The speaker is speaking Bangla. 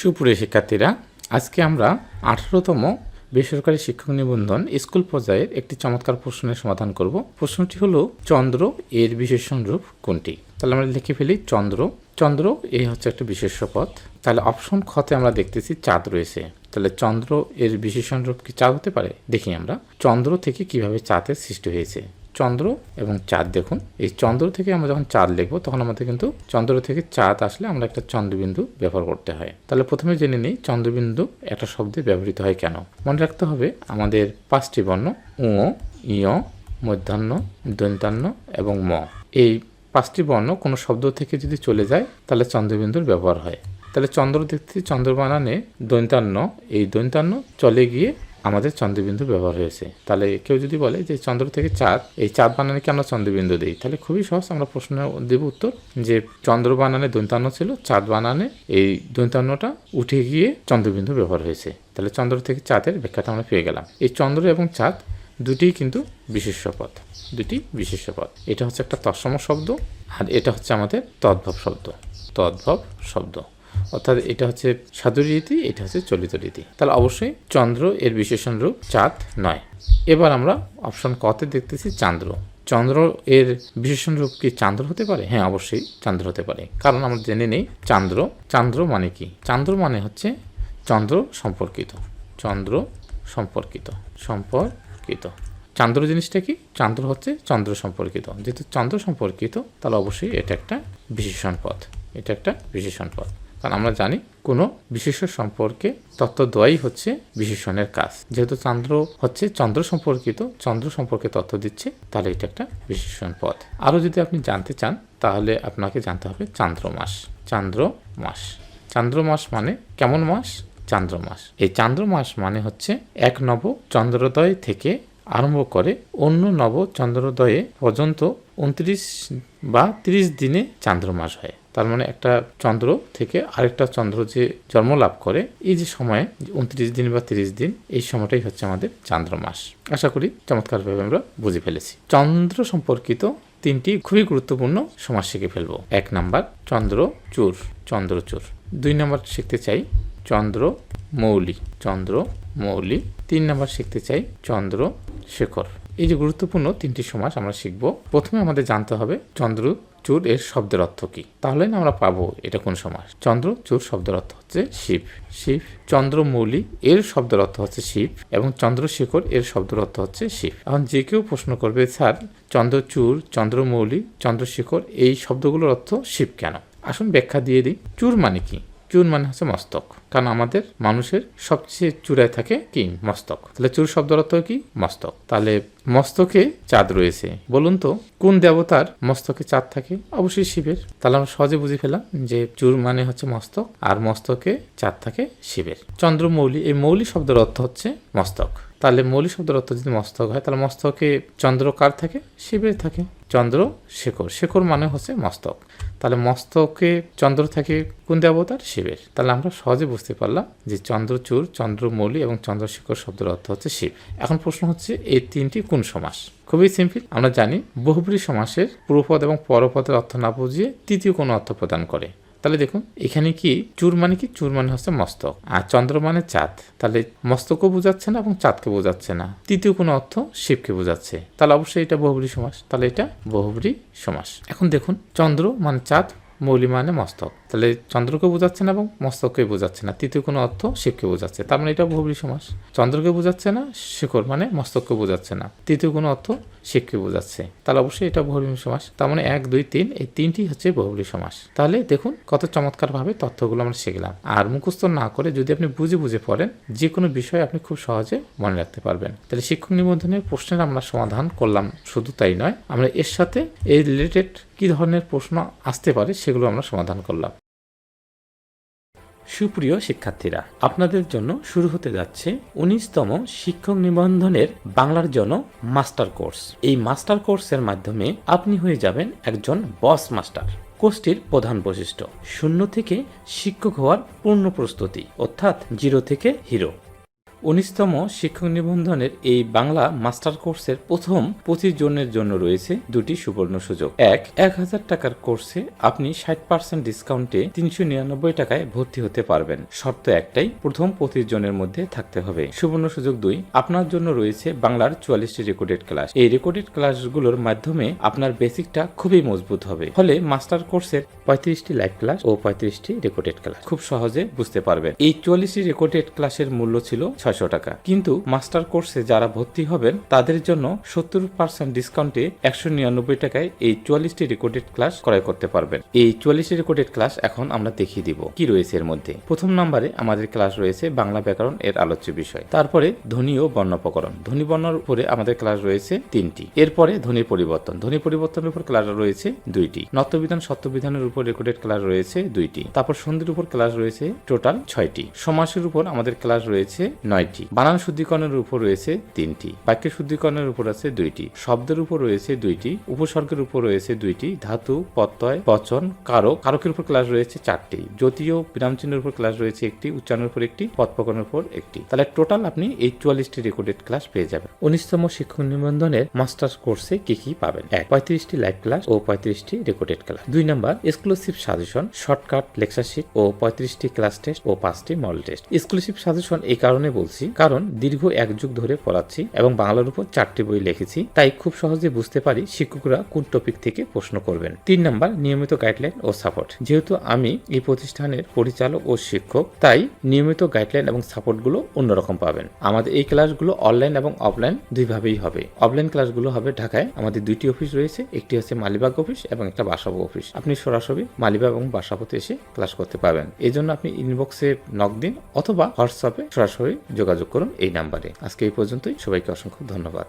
সুপ্রিয় শিক্ষার্থীরা, আজকে আমরা 18তম বেসরকারি শিক্ষক নিবন্ধন স্কুল পর্যায়ের একটি চমৎকার প্রশ্নের সমাধান করব। প্রশ্নটি হলো চন্দ্র এর বিশেষণ রূপ কোনটি? তাহলে আমরা লিখে ফেলি চন্দ্র। চন্দ্র এই হচ্ছে একটা বিশেষ্য পদ। তাহলে অপশন খতে আমরা দেখতেছি চাঁদ রয়েছে। তাহলে চন্দ্র এর বিশেষণ রূপ কি চাঁদ হতে পারে? দেখি আমরা চন্দ্র থেকে কিভাবে চাঁদের সৃষ্টি হয়েছে। চন্দ্র এবং চাঁদ, দেখুন এই চন্দ্র থেকে আমরা যখন চাঁদ লিখবো তখন আমাদের কিন্তু চন্দ্র থেকে চাঁদ আসলে আমরা একটা চন্দ্রবিন্দু ব্যবহার করতে হয়। তাহলে প্রথমে জেনে নিই চন্দ্রবিন্দু একটা শব্দে ব্যবহৃত হয় কেন। মনে রাখতে হবে আমাদের 5টি বর্ণ উ, ইয়, মধ্যাহ্ন, দন্তান্ন এবং ম। এই 5টি বর্ণ কোনো শব্দ থেকে যদি চলে যায় তাহলে চন্দ্রবিন্দুর ব্যবহার হয়। তাহলে চন্দ্র দেখতে চন্দ্র বানানে দন্তান্ন, এই দন্তান্ন চলে গিয়ে আমাদের চন্দ্রবিন্দু ব্যবহার হয়েছে। তাহলে কেউ যদি বলে যে চন্দ্র থেকে চাঁদ, এই চাঁদ বানানে কি আমরা চন্দ্রবিন্দু দিই, তাহলে খুবই সহজ, আমরা প্রশ্ন দেব উত্তর যে চন্দ্র বানানে দন্তান্ন ছিল, চাঁদ বানানে এই দন্তান্নটা উঠে গিয়ে চন্দ্রবিন্দু ব্যবহার হয়েছে। তাহলে চন্দ্র থেকে চাঁদের ব্যাখ্যাটা আমরা পেয়ে গেলাম। এই চন্দ্র এবং চাঁদ দুটিই কিন্তু বিশেষ্য পদ, দুটি বিশেষ্য পদ। এটা হচ্ছে একটা তৎসম শব্দ আর এটা হচ্ছে আমাদের তদ্ভব শব্দ। তদ্ভব শব্দ অর্থাৎ এটা হচ্ছে সাধু রীতি, এটা হচ্ছে চলিত রীতি। তাহলে অবশ্যই চন্দ্র এর বিশেষণ রূপ চাঁদ নয়। এবার আমরা অপশন কতে দেখতেছি চান্দ্র। চন্দ্র এর বিশেষণ রূপ কি চান্দ্র হতে পারে? হ্যাঁ, অবশ্যই চান্দ্র হতে পারে, কারণ আমরা জেনে নেই চান্দ্র। চান্দ্র মানে কি? চান্দ্র মানে হচ্ছে চন্দ্র সম্পর্কিত। চন্দ্র সম্পর্কিত সম্পর্কিত চান্দ্র জিনিসটা কি? চান্দ্র হচ্ছে চন্দ্র সম্পর্কিত। যেহেতু চন্দ্র সম্পর্কিত তাহলে অবশ্যই এটা একটা বিশেষণ পদ। এটা একটা বিশেষণ পদ, কারণ আমরা জানি কোনো বিশেষ্য সম্পর্কে তত্ত্ব দেওয়াই হচ্ছে বিশেষণের কাজ। যেহেতু চন্দ্র হচ্ছে চন্দ্র সম্পর্কিত, চন্দ্র সম্পর্কে তথ্য দিচ্ছে, তাহলে এটা একটা বিশেষণ পদ। আরও যদি আপনি জানতে চান তাহলে আপনাকে জানতে হবে চান্দ্রমাস। চান্দ্রমাস, চান্দ্রমাস মানে কেমন মাস? চান্দ্রমাস। এই চান্দ্রমাস মানে হচ্ছে এক নব চন্দ্রোদয় থেকে আরম্ভ করে অন্য নব চন্দ্রোদয়ে পর্যন্ত 29 বা 30 দিনে চান্দ্রমাস হয়। তার মানে একটা চন্দ্র থেকে আরেকটা চন্দ্র যে জন্ম লাভ করে, এই যে সময়ে 29 দিন বা 30 দিন, এই সময়টাই হচ্ছে আমাদের চান্দ্রমাস। আশা করি চমৎকারভাবে আমরা বুঝে ফেলেছি। চন্দ্র সম্পর্কিত 3টি খুবই গুরুত্বপূর্ণ সমাস শিখে ফেলবো। 1 নাম্বার চন্দ্রচূড়, চন্দ্রচূড়। 2 নাম্বার শিখতে চাই চন্দ্র মৌলি, চন্দ্র মৌলি। 3 নাম্বার শিখতে চাই চন্দ্র শেখর। এই যে গুরুত্বপূর্ণ 3টি সমাস আমরা শিখব। প্রথমে আমাদের জানতে হবে চন্দ্রচূড় এর শব্দের অর্থ কি, তাহলে না আমরা পাবো এটা কোন সমাস। চন্দ্রচূড় শব্দের অর্থ হচ্ছে শিব, শিব। চন্দ্রমৌলি এর শব্দের অর্থ হচ্ছে শিব এবং চন্দ্রশেখর এর শব্দের অর্থ হচ্ছে শিব। এখন যে কেউ প্রশ্ন করবে, স্যার চন্দ্রচূড়, চন্দ্রমৌলি, চন্দ্রশেখর এই শব্দগুলোর অর্থ শিব কেন? আসুন ব্যাখ্যা দিয়ে দিই। চূড় মানে কি? চূড় মানে হচ্ছে মস্তক, কারণ আমাদের মানুষের সবচেয়ে চূড়ায় থাকে কি? মস্তক। তাহলে চূড় শব্দের অর্থ কি? মস্তক। তাহলে মস্তকে চাঁদ রয়েছে, বলুন তো কোন দেবতার মস্তকে চাঁদ থাকে? অবশ্যই শিবের। তাহলে আমরা সহজে বুঝে ফেলাম যে চূড় মানে হচ্ছে মস্তক আর মস্তকে চাঁদ থাকে শিবের। চন্দ্রমৌলি, এই মৌলি শব্দের অর্থ হচ্ছে মস্তক। তাহলে মৌলি শব্দের অর্থ যদি মস্তক হয় তাহলে মস্তকে চন্দ্র কার থাকে? শিবের থাকে। চন্দ্র শেখর, শেখর মানে হচ্ছে মস্তক। তাহলে মস্তকে চন্দ্র থাকে কোন দেবতার? শিবের। তাহলে আমরা সহজে বুঝতে পারলাম যে চন্দ্রচূড়, চন্দ্রমৌলি এবং চন্দ্রশেখর শব্দের অর্থ হচ্ছে শিব। এখন প্রশ্ন হচ্ছে এই 3টি কোন সমাস? খুবই সিম্পল, আমরা জানি বহুব্রী সমাসের পূর্বপদ এবং পরপদের অর্থ না বুঝিয়ে তৃতীয় কোনো অর্থ প্রদান করে। তাহলে দেখুন এখানে কি চূড় মানে কি? চূড় মানে হচ্ছে মস্তক আর চন্দ্র মানে চাঁদ। তাহলে মস্তকও বোঝাচ্ছে না এবং চাঁদকে বোঝাচ্ছে না, তৃতীয় কোনো অর্থ শিবকে বোঝাচ্ছে। তাহলে অবশ্যই এটা বহুব্রী সমাস। তাহলে এটা বহুব্রী সমাস। এখন দেখুন চন্দ্র মানে চাঁদ, মৌলি মানে মস্তক, তাহলে চন্দ্রকে বোঝাচ্ছে না এবং মস্তককে বোঝাচ্ছে না, তৃতীয় কোনো অর্থ শিবকে বোঝাচ্ছে। তার মানে এটা বহুব্রী সমাস। চন্দ্রকে বোঝাচ্ছে না, শেখর মানে মস্তককে বোঝাচ্ছে না, তৃতীয় কোনো অর্থ শিবকে বোঝাচ্ছে, তাহলে অবশ্যই এটা বহুব্রী সমাস। তার মানে 1, 2, 3 এই 3টি হচ্ছে বহুব্রী সমাস। তাহলে দেখুন কত চমৎকার ভাবে তথ্যগুলো আমরা শিখলাম। আর মুখস্থ না করে যদি আপনি বুঝে বুঝে পড়েন, যে কোনো বিষয় আপনি খুব সহজে মনে রাখতে পারবেন। তাহলে শিক্ষক নিবন্ধনের প্রশ্নের আমরা সমাধান করলাম, শুধু তাই নয়, আমরা এর সাথে এই রিলেটেড কি ধরনের প্রশ্ন আসতে পারে সেগুলো আমরা সমাধান করলাম। সুপ্রিয় শিক্ষার্থীরা, আপনাদের জন্য শুরু হতে যাচ্ছে 19তম শিক্ষক নিবন্ধনের বাংলার জন্য মাস্টার কোর্স। এই মাস্টার কোর্সের মাধ্যমে আপনি হয়ে যাবেন একজন বস মাস্টার। কোর্সটির প্রধান বৈশিষ্ট্য 0 থেকে শিক্ষক হওয়ার পূর্ণ প্রস্তুতি, অর্থাৎ 0 থেকে হিরো। 19তম শিক্ষক নিবন্ধনের এই বাংলা মাস্টার কোর্সের প্রথম 25 জনের জন্য রয়েছে দুটি সুবর্ণ সুযোগ। 1000 টাকার কোর্সে আপনি 60% ডিসকাউন্টে 399 টাকায় ভর্তি হতে পারবেন। শর্ত একটাই, প্রথম 25 জনের মধ্যে থাকতে হবে। সুবর্ণ সুযোগ 2, আপনার জন্য রয়েছে বাংলার 44টি রেকর্ডেড ক্লাস। এই রেকর্ডেড ক্লাসগুলোর মাধ্যমে আপনার বেসিকটা খুবই মজবুত হবে। ফলে মাস্টার কোর্সের 35টি লাইভ ক্লাস ও 35টি রেকর্ডেড ক্লাস খুব সহজে বুঝতে পারবেন। এই 44টি রেকর্ডেড ক্লাসের মূল্য ছিল 600 টাকা, কিন্তু মাস্টার কোর্সে যারা ভর্তি হবেন তাদের জন্য 70% ডিসকাউন্টে 199 টাকায় এই 44টি রেকর্ডেড ক্লাস ক্রয় করতে পারবেন। এই 44টি রেকর্ডেড ক্লাস এখন আমরা দেখিয়ে দিব কি রয়েছে এর মধ্যে। প্রথম নম্বরে আমাদের ক্লাস রয়েছে বাংলা ব্যাকরণ এর আলোচ্য বিষয়। তারপরে ধ্বনি ও বর্ণপকরণ, ধ্বনি বর্ণর উপরে আমাদের ক্লাস রয়েছে 3টি। এরপরে ধ্বনির পরিবর্তন, ধ্বনি পরিবর্তনের উপর ক্লাস রয়েছে 2টি। নত্যবিধান সত্যবিধানের উপর রেকর্ডেড ক্লাস রয়েছে 2টি। তারপর সন্ধির উপর ক্লাস রয়েছে টোটাল 6টি। সমাসের উপর আমাদের ক্লাস রয়েছে 9টি। বানান শুদ্ধিকরণের উপর রয়েছে 3টি। বাক্য শুদ্ধিকরণের উপর আছে 2টি। শব্দের উপর রয়েছে 2টি। উপসর্গের উপর রয়েছে 2টি। ধাতু, প্রত্যয়, বচন, কারক, কারকের উপর ক্লাস রয়েছে 4টি। জ্যোতীয় বিরামচিহ্নের উপর ক্লাস রয়েছে 1টি। উচ্চারণের উপর 1টি, পদপ্রকরণের উপর 1টি। তাহলে টোটাল আপনি এই 44টি রেকর্ডেড ক্লাস পেয়ে যাবেন। 19তম শিক্ষক নিবন্ধনের মাস্টার্স কোর্সে কি কি পাবেন? 35টি লাইভ ক্লাস ও 35টি recorded class. 2 number exclusive suggestion, shortcut lecture sheet ও 35টি ক্লাস টেস্ট ও 5টি মডেল টেস্ট। এক্সক্লুসিভ সাজেশন এই কারণে বলছি, কারণ দীর্ঘ 1 যুগ ধরে পড়াচ্ছি এবং বাংলার উপর 4টি বই লিখেছি, তাই খুব সহজে বুঝতে পারি শিক্ষকরা কোন টপিক থেকে প্রশ্ন করবেন। 3 নাম্বার নিয়মিত গাইডলাইন ও সাপোর্ট। যেহেতু আমি এই প্রতিষ্ঠানের পরিচালক ও শিক্ষক, তাই নিয়মিত গাইডলাইন এবং সাপোর্টগুলো অন্যরকম পাবেন। আমাদের এই ক্লাসগুলো অনলাইন এবং অফলাইন দুইভাবেই হবে। অফলাইন ক্লাসগুলো হবে ঢাকায়, আমাদের 2টি অফিস রয়েছে, একটি হচ্ছে মালিবাগ অফিস এবং একটা বাসাবো অফিস। আপনি সরাসরি মালিবাগ এবং বাসাবোতে এসে ক্লাস করতে পারবেন। এই জন্য আপনি ইনবক্সে নক দিন অথবা হোয়াটসঅ্যাপে সরাসরি যোগাযোগ করুন এই নাম্বারে। আজকে এই পর্যন্তই, সবাইকে অসংখ্য ধন্যবাদ।